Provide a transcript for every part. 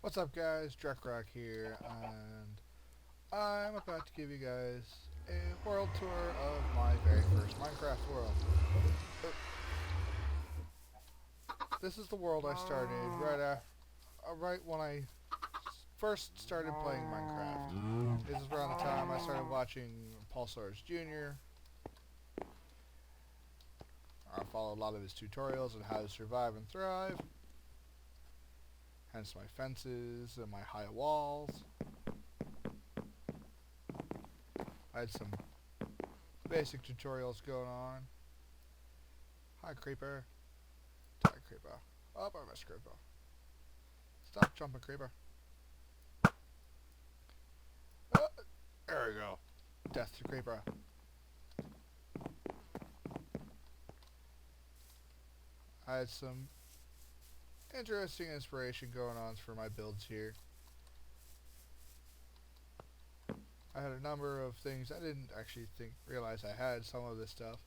What's up guys, DrekRok here, and I'm about to give you guys a world tour of my very first Minecraft world. This is the world I started right when I first started playing Minecraft. This is around the time I started watching Paul Soares Jr. I followed a lot of his tutorials on how to survive and thrive. Hence my fences and my high walls. I had some basic tutorials going on. Hi creeper. Die creeper. Oh, I missed creeper. Stop jumping creeper. There we go. Death to creeper. I had some interesting inspiration going on for my builds here. I had a number of things I didn't actually realize I had. Some of this stuff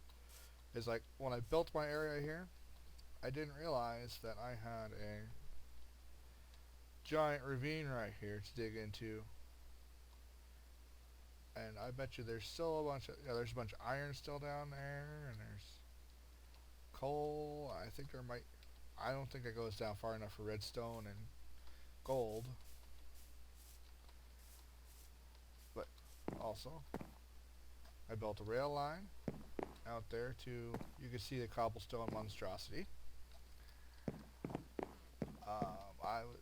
is like when I built my area here, I didn't realize that I had a giant ravine right here to dig into. And I bet you there's still a bunch of there's a bunch of iron still down there, and there's coal. I don't think it goes down far enough for redstone and gold. But also, I built a rail line out there you can see the cobblestone monstrosity.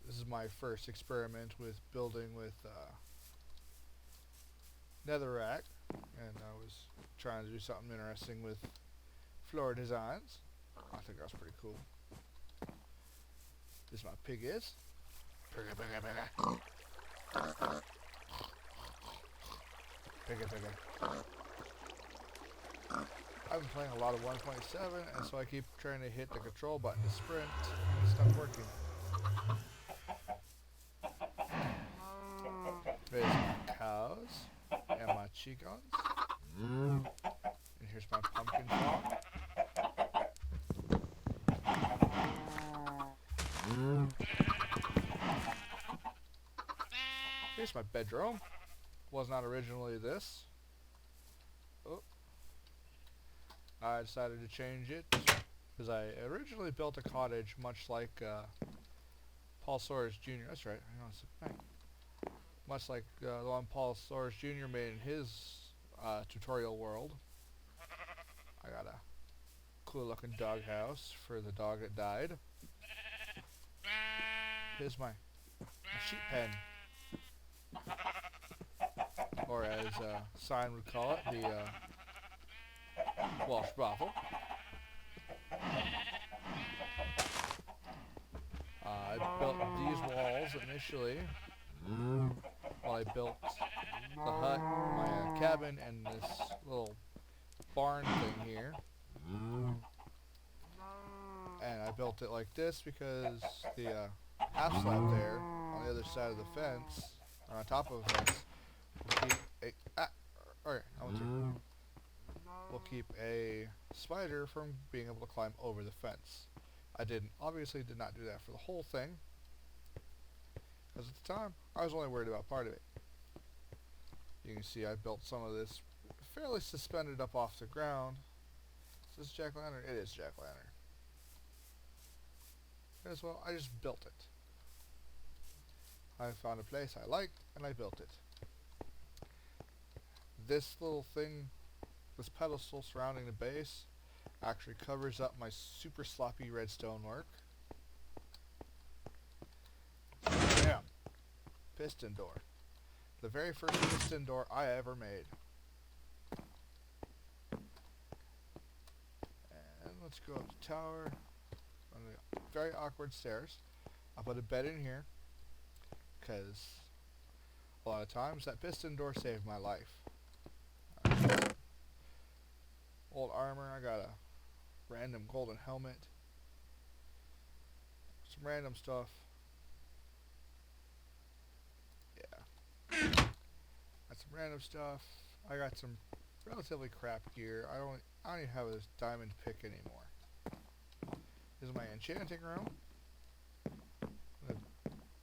This is my first experiment with building with netherrack, and I was trying to do something interesting with floor designs. I think that's pretty cool. This is my pig is. Piggy, piggy, piggy. Piggy, piggy. I've been playing a lot of 1.7, and so I keep trying to hit the control button to sprint, and it's not working. There's my cows and my chickens. And here's my pumpkin farm. Here's my bedroom. Was not originally this. Oh. I decided to change it because I originally built a cottage much like Paul Soares Jr. That's right. Much like the one Paul Soares Jr. made in his tutorial world. I got a cool looking doghouse for the dog that died. Here's my sheep pen. Or as Sign would call it, the Welsh brothel. I built these walls initially while I built the hut, my cabin, and this little barn thing here. And I built it like this because the half slab there on the other side of the fence, or on top of the fence, will keep a spider from being able to climb over the fence. I obviously did not do that for the whole thing, because at the time I was only worried about part of it. You can see I built some of this fairly suspended up off the ground. Is this jack-o'-lantern? It is jack-o'-lantern. As well, I just built it. I found a place I liked and I built it. This little thing, this pedestal surrounding the base, actually covers up my super sloppy redstone work. Bam! Piston door. The very first piston door I ever made. And let's go up the tower on the very awkward stairs. I'll put a bed in here because a lot of times that piston door saved my life. Old armor, I got a random golden helmet, some random stuff. random stuff. I got some relatively crap gear. I don't even have a diamond pick anymore. This is my enchanting room. I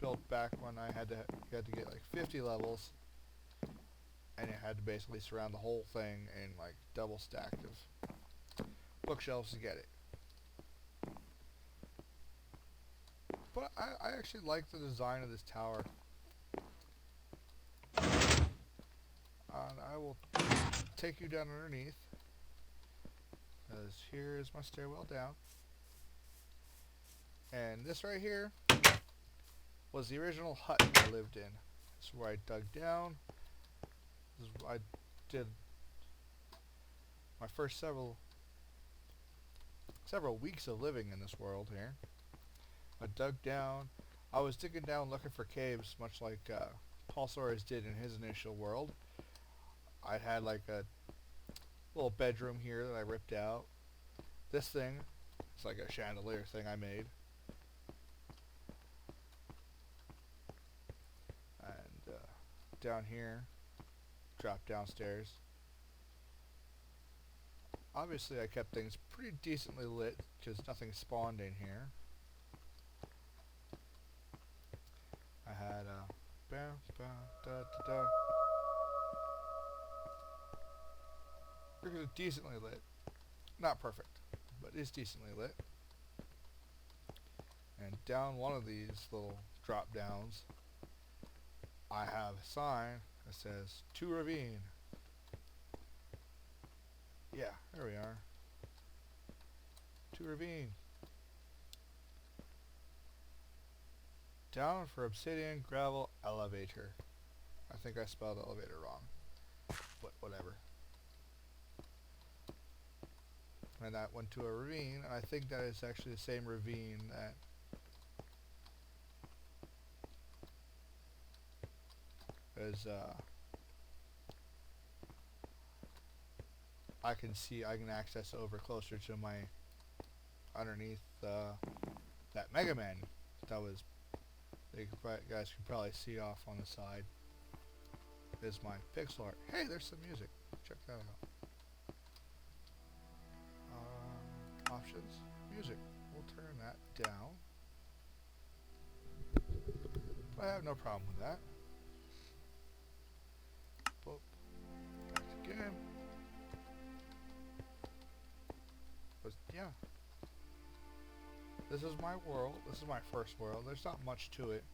built back when you had to get like 50 levels, and you had to basically surround the whole thing in like double stacked of bookshelves to get it. But I actually like the design of this tower. And I will take you down underneath, because here is my stairwell down. And this right here was the original hut I lived in. This is where I dug down. This is where I did my first several weeks of living in this world here. I dug down. I was digging down looking for caves, much like Paul Sawyers did in his initial world. I had like a little bedroom here that I ripped out. This thing, it's like a chandelier thing I made. And down here, drop downstairs. Obviously I kept things pretty decently lit because nothing spawned in here. I had because it's decently lit. Not perfect, but it's decently lit. And down one of these little drop downs, I have a sign that says "To Ravine." Yeah, there we are. To Ravine. Down for obsidian gravel elevator. I think I spelled elevator wrong, but whatever. And that went to a ravine, and I think that is actually the same ravine that is I can access over closer to my underneath that Mega Man that was you guys can probably see off on the side is my pixel art. Hey, there's some music. Check that out. Options, music. We'll turn that down. I have no problem with that. Boop. Back again. But yeah. This is my world. This is my first world. There's not much to it.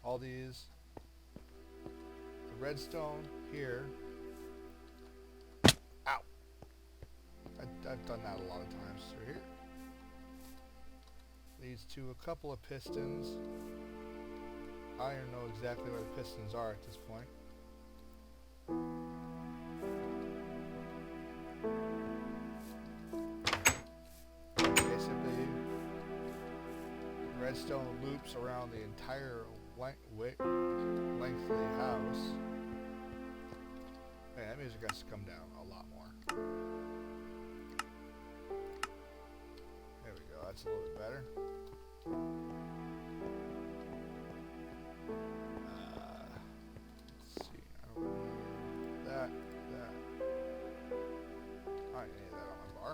All these. The redstone here. Ow! I've done that a lot of times through here. Leads to a couple of pistons. I don't even know exactly where the pistons are at this point. Basically, the redstone loops around the entire length of the house. Man, that music has to come down a lot more. There we go, that's a little bit better. Let's see, I don't need that. I don't need that on my bar.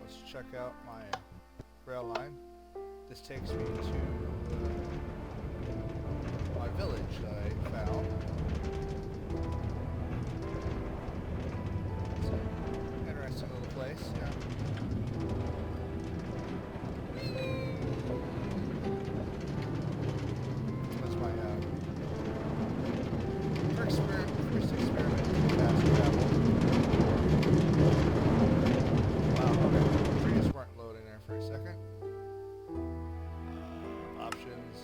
Let's check out my rail line. This takes me to my village that I found. It's an interesting little place, yeah. That's my first experiment with fast travel. Wow, okay. Trees weren't loading there for a second. Options.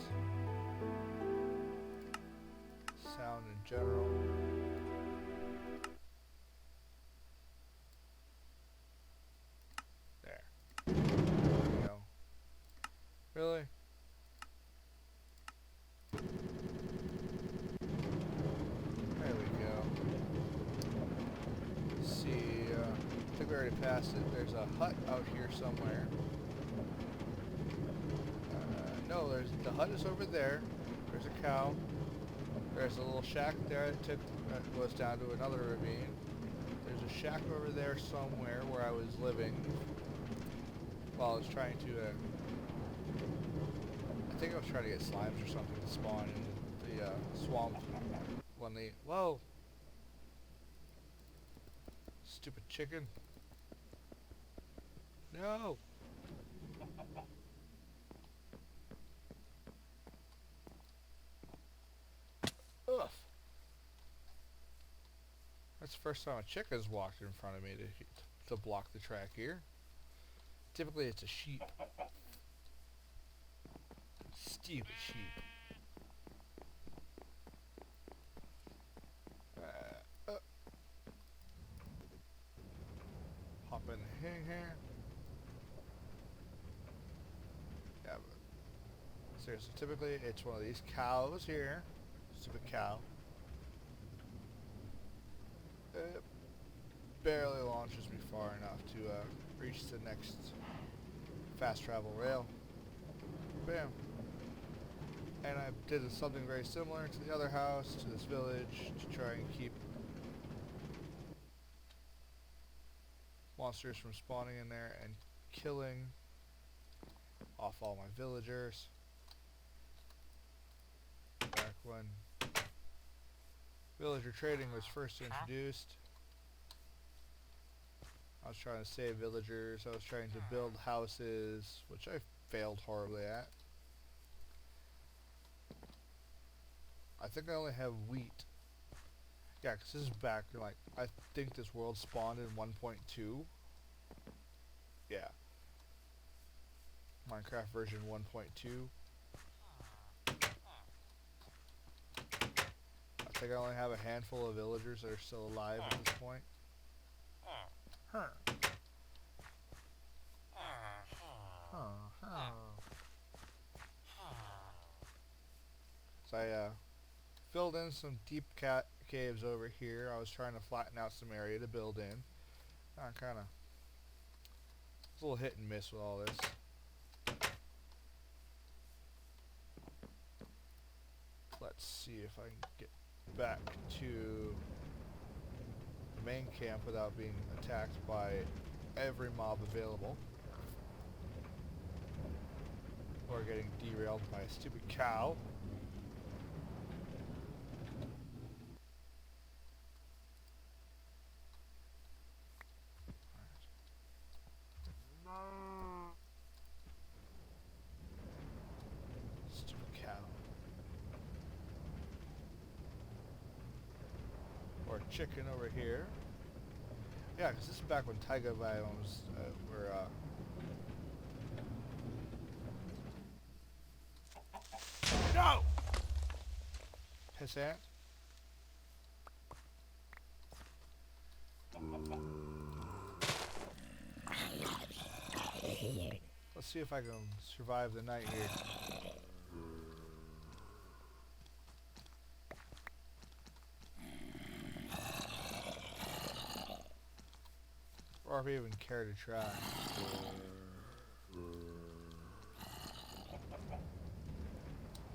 Sound in general. There. There we go. Really? There we go. Let's see, I think we already passed it. There's a hut out here somewhere. No, there's the hut is over there. There's a cow. There's a little shack there that goes down to another ravine. There's a shack over there somewhere where I was living while I was trying to. I think I was trying to get slimes or something to spawn in the swamp when they. Whoa! Stupid chicken. No! Ugh! That's the first time a chicken's walked in front of me to block the track here. Typically it's a sheep. Stupid sheep. Hop in the hang here. Yeah, but seriously, typically it's one of these cows here. Stupid cow. It barely launches me far enough to reach the next fast travel rail. Bam. And I did something very similar to the other house, to this village, to try and keep monsters from spawning in there and killing off all my villagers. Back when villager trading was first introduced, I was trying to save villagers, I was trying to build houses, which I failed horribly at. I think I only have wheat. Yeah, because this is back in, like, I think this world spawned in 1.2. Yeah. Minecraft version 1.2. I think I only have a handful of villagers that are still alive at this point. Huh. So I filled in some deep caves over here. I was trying to flatten out some area to build in. I kind of... It's a little hit and miss with all this. Let's see if I can get back to the main camp without being attacked by every mob available. Or getting derailed by a stupid cow. Stupid cow. Or chicken over here. Yeah, because this is back when taiga biomes were no! Pissant. Let's see if I can survive the night here. Or if I even care to try.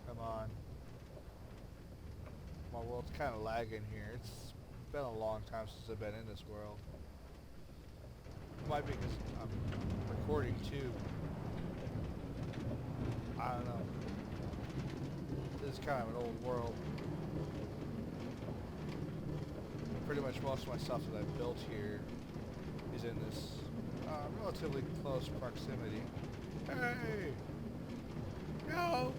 Come on. My world's kind of lagging here. It's been a long time since I've been in this world. It might be because I'm recording too. I don't know. This is kind of an old world. Pretty much most of my stuff that I've built here is in this relatively close proximity. Hey! No!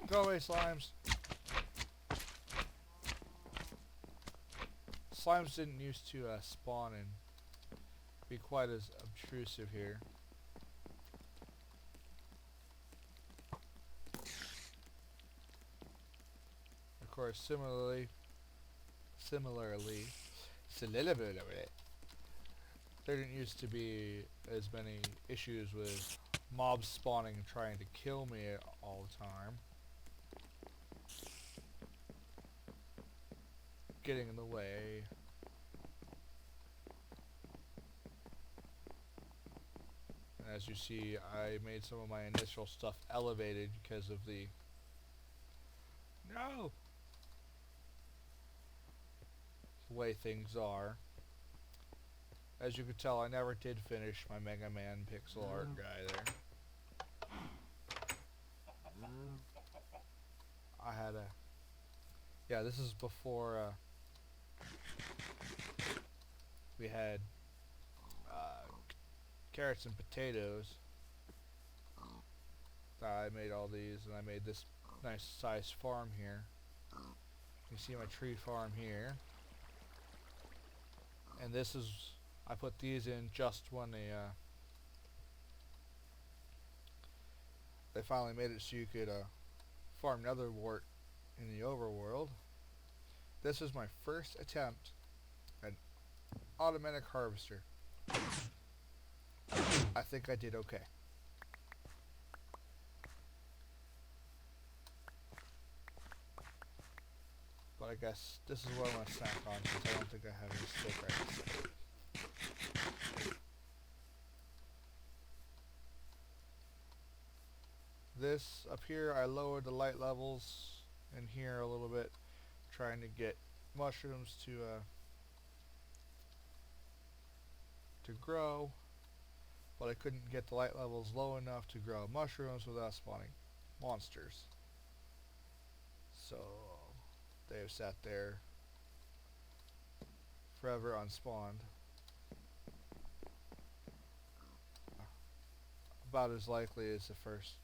Go away, slimes. Slimes didn't used to spawn and be quite as obtrusive here. Of course, similarly, there didn't used to be as many issues with mobs spawning and trying to kill me all the time. Getting in the way. As you see, I made some of my initial stuff elevated because of the no way things are. As you can tell, I never did finish my Mega Man pixel art guy there. I had a yeah. This is before we had carrots and potatoes. I made all these, and I made this nice sized farm here. You see my tree farm here, and this is I put these in just when they finally made it so you could farm netherwort in the overworld. This is my first attempt at an automatic harvester. I think I did okay. But I guess this is what I'm going to snack on since I don't think I have any stick right. This up here, I lowered the light levels in here a little bit, trying to get mushrooms to grow, but I couldn't get the light levels low enough to grow mushrooms without spawning monsters. So they've sat there forever unspawned. About as likely as the first.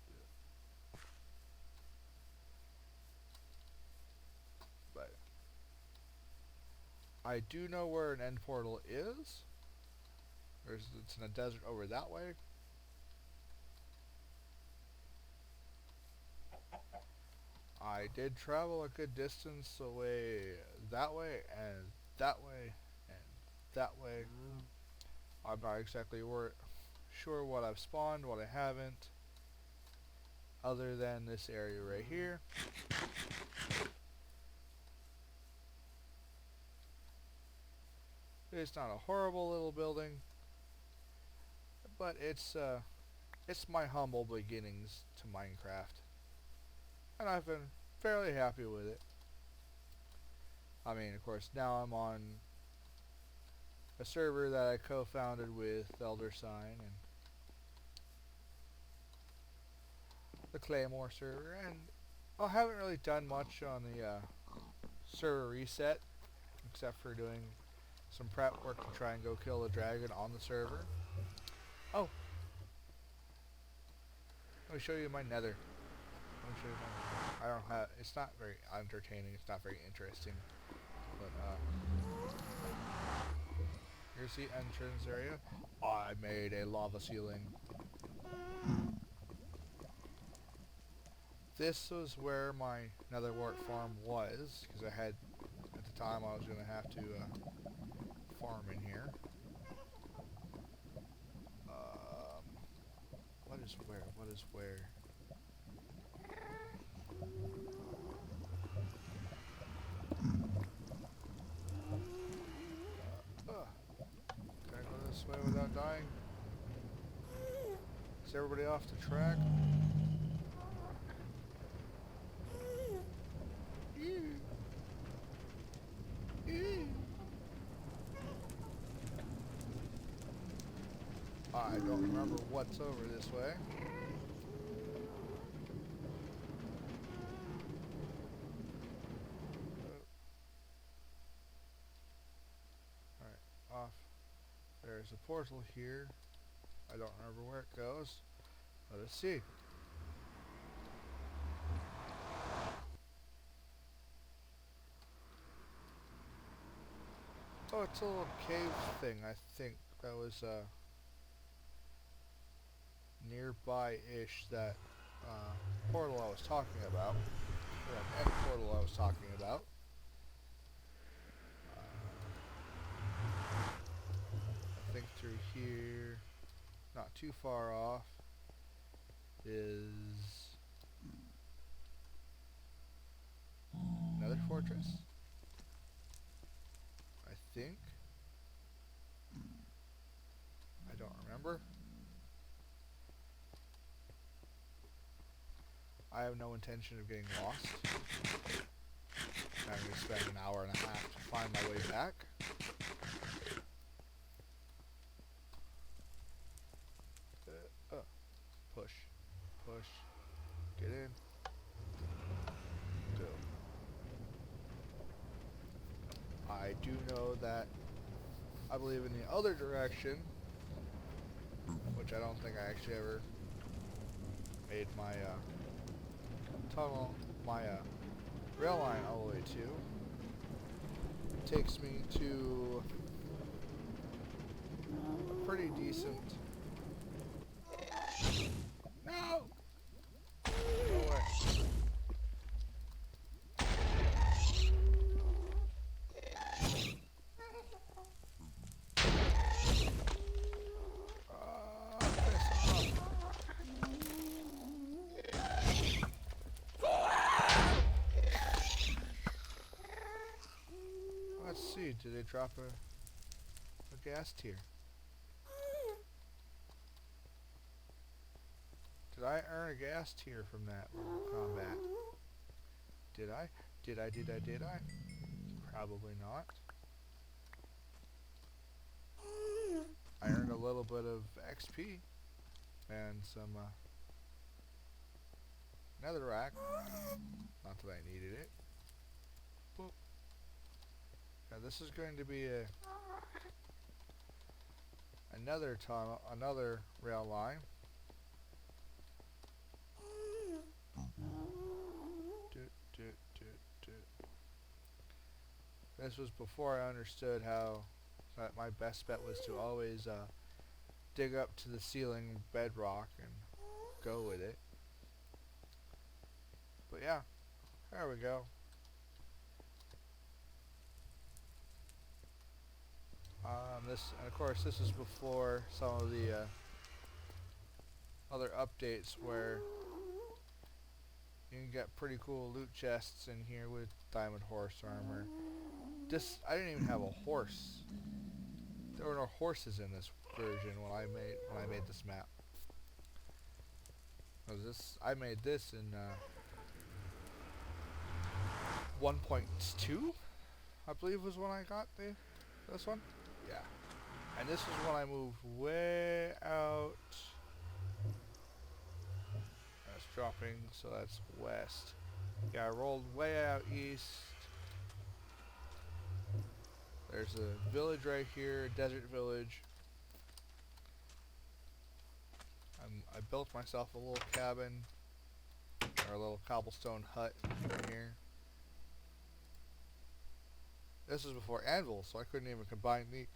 But I do know where an end portal is. It's in a desert over that way. I did travel a good distance away that way and that way and that way. I'm not exactly sure what I've spawned, what I haven't, other than this area right here. It's not a horrible little building, but it's my humble beginnings to Minecraft, and I've been fairly happy with it. I mean, of course, now I'm on a server that I co-founded with Elder Sign and the Claymore server, and I haven't really done much on the server reset, except for doing some prep work to try and go kill the dragon on the server. Oh! Let me show you my nether. I don't have, it's not very entertaining, it's not very interesting, but here's the entrance area. I made a lava ceiling. This was where my netherwort farm was, because I had, at the time I was going to have to farm in here. What is where? What is where? Can I go this way without dying? Is everybody off the track? I don't remember what's over this way. Alright, off. There's a portal here. I don't remember where it goes. Let us see. Oh, it's a little cave thing, I think. That was nearby-ish, that portal I was talking about. Or that end portal I was talking about. I think through here, not too far off, is another fortress, I think. I don't remember. have no intention of getting lost. I'm going to spend an hour and a half to find my way back. Push. Push. Get in. Go. I do know that I believe in the other direction, which I don't think I actually ever made my tunnel, my rail line all the way to. It takes me to a pretty decent... No! Go away. Piss off. Let's see, did they drop a gas tier? Did I earn a gas tier from that combat? Did I? Did I? Probably not. I earned a little bit of XP and some netherrack. Not that I needed it. Boop. Yeah, this is going to be another tunnel, another rail line. This was before I understood how that my best bet was to always dig up to the ceiling bedrock and go with it. But yeah, there we go. And of course, this is before some of the other updates where you can get pretty cool loot chests in here with diamond horse armor. I didn't even have a horse. There were no horses in this version when I made this map. I made this in 1.2, I believe was when I got this one. Yeah, and this is when I moved way out. That's dropping, so that's west. Yeah, I rolled way out east. There's a village right here, desert village. I built myself a little cabin, or a little cobblestone hut in here. This is before anvil, so I couldn't even combine these.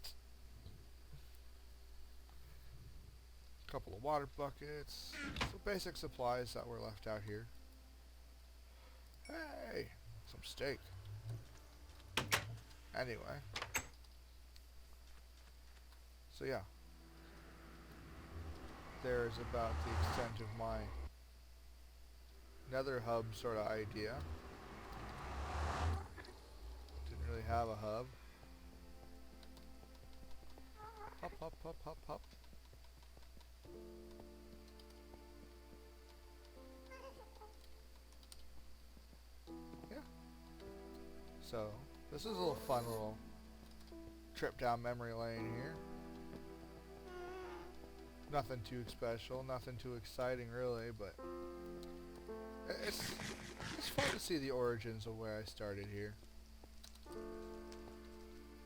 A couple of water buckets, some basic supplies that were left out here. Hey, some steak. Anyway. So yeah. There's about the extent of my nether hub sort of idea. Didn't really have a hub. Hop, hop, hop, hop, hop. Yeah. So, this is a little fun little trip down memory lane here. Nothing too special, nothing too exciting really, but it's fun to see the origins of where I started here.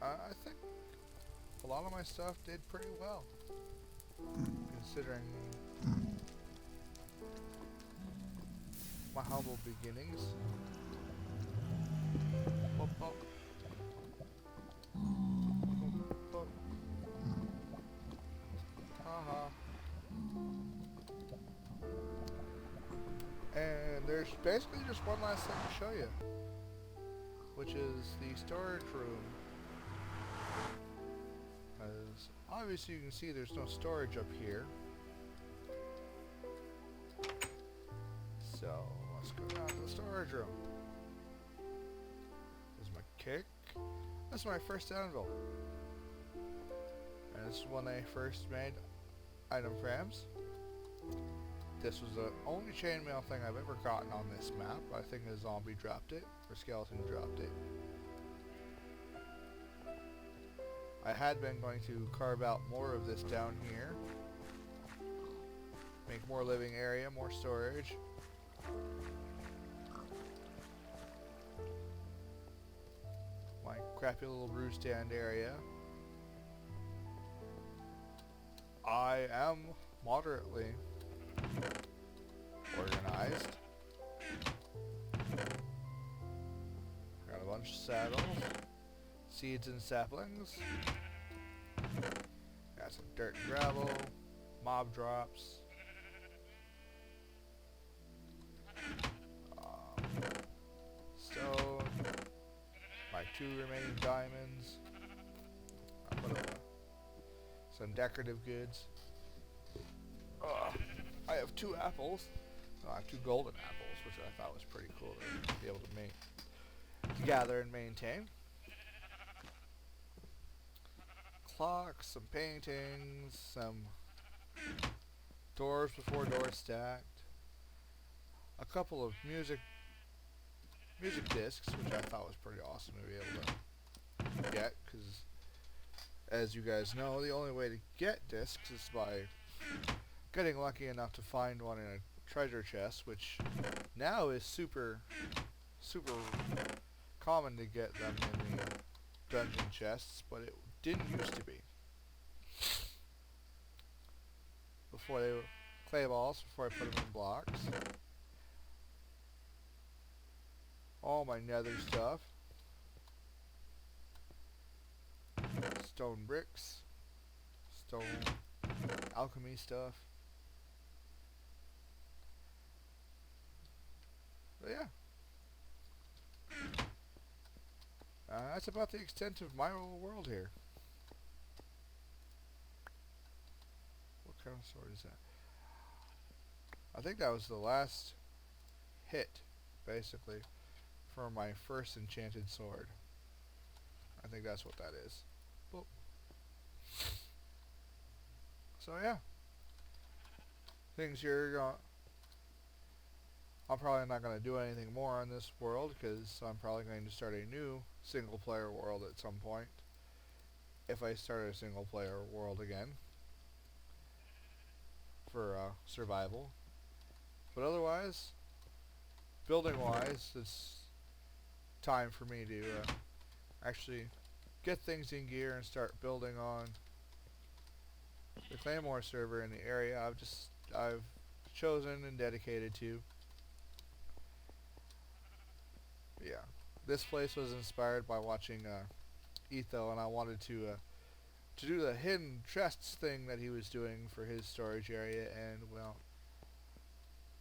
I think a lot of my stuff did pretty well, considering my humble beginnings. Pop, pop. Pop. Haha. And there's basically just one last thing to show you, which is the storage room. As obviously you can see there's no storage up here. So let's go down to the storage room. There's my kick. This is my first anvil. And this is when I first made item frames. This was the only chainmail thing I've ever gotten on this map. I think a zombie dropped it, or skeleton dropped it. I had been going to carve out more of this down here. Make more living area, more storage. My crappy little brew stand area. I am moderately organized. Got a bunch of saddles, seeds and saplings. Got some dirt and gravel, mob drops. Stone. My 2 remaining diamonds. I put up some decorative goods. I have 2 apples. I have 2 golden apples, which I thought was pretty cool to be able to gather and maintain. Clocks, some paintings, some doors before doors stacked. A couple of music discs, which I thought was pretty awesome to be able to get, because as you guys know, the only way to get discs is by getting lucky enough to find one in a treasure chest, which now is super common to get them in the dungeon chests, but it didn't used to be. Before they were clay balls, before I put them in blocks. All my nether stuff. Stone bricks. Stone alchemy stuff. But yeah. That's about the extent of my little world here. What kind of sword is that? I think that was the last hit, basically, for my first enchanted sword. I think that's what that is. Boop. So yeah. Things here, I'm probably not going to do anything more on this world, because I'm probably going to start a new single player world at some point. If I start a single player world again. For survival. But otherwise, building wise, it's time for me to actually get things in gear and start building on the Claymore server in the area I've chosen and dedicated to. Yeah, this place was inspired by watching Etho, and I wanted to do the hidden chests thing that he was doing for his storage area, and well,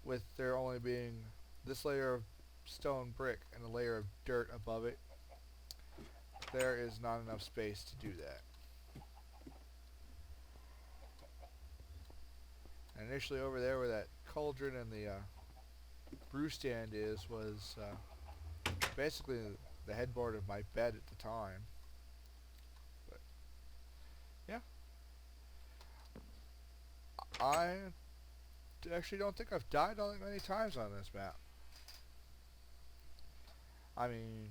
with there only being this layer of stone brick and a layer of dirt above it, there is not enough space to do that. And initially over there where that cauldron and the brew stand was basically the headboard of my bed at the time. But yeah, I actually don't think I've died all that many times on this map. I mean,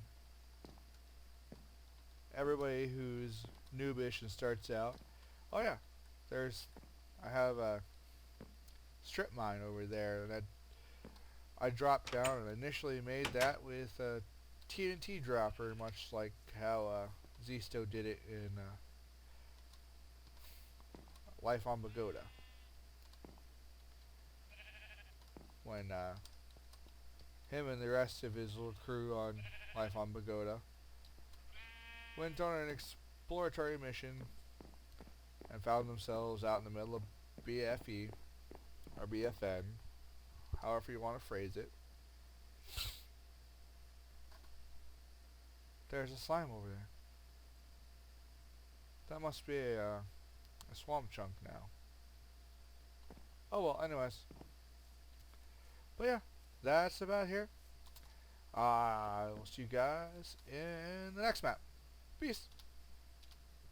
everybody who's noobish and starts out, oh yeah, I have a strip mine over there that I dropped down and initially made that with a TNT dropper, much like how Zisto did it in Life on Pagoda. When him and the rest of his little crew on Life on Pagoda went on an exploratory mission and found themselves out in the middle of BFE, or BFN, however you want to phrase it. There's a slime over there. That must be a swamp chunk now. Oh well, anyways. But yeah, that's about here. I will see you guys in the next map. Peace.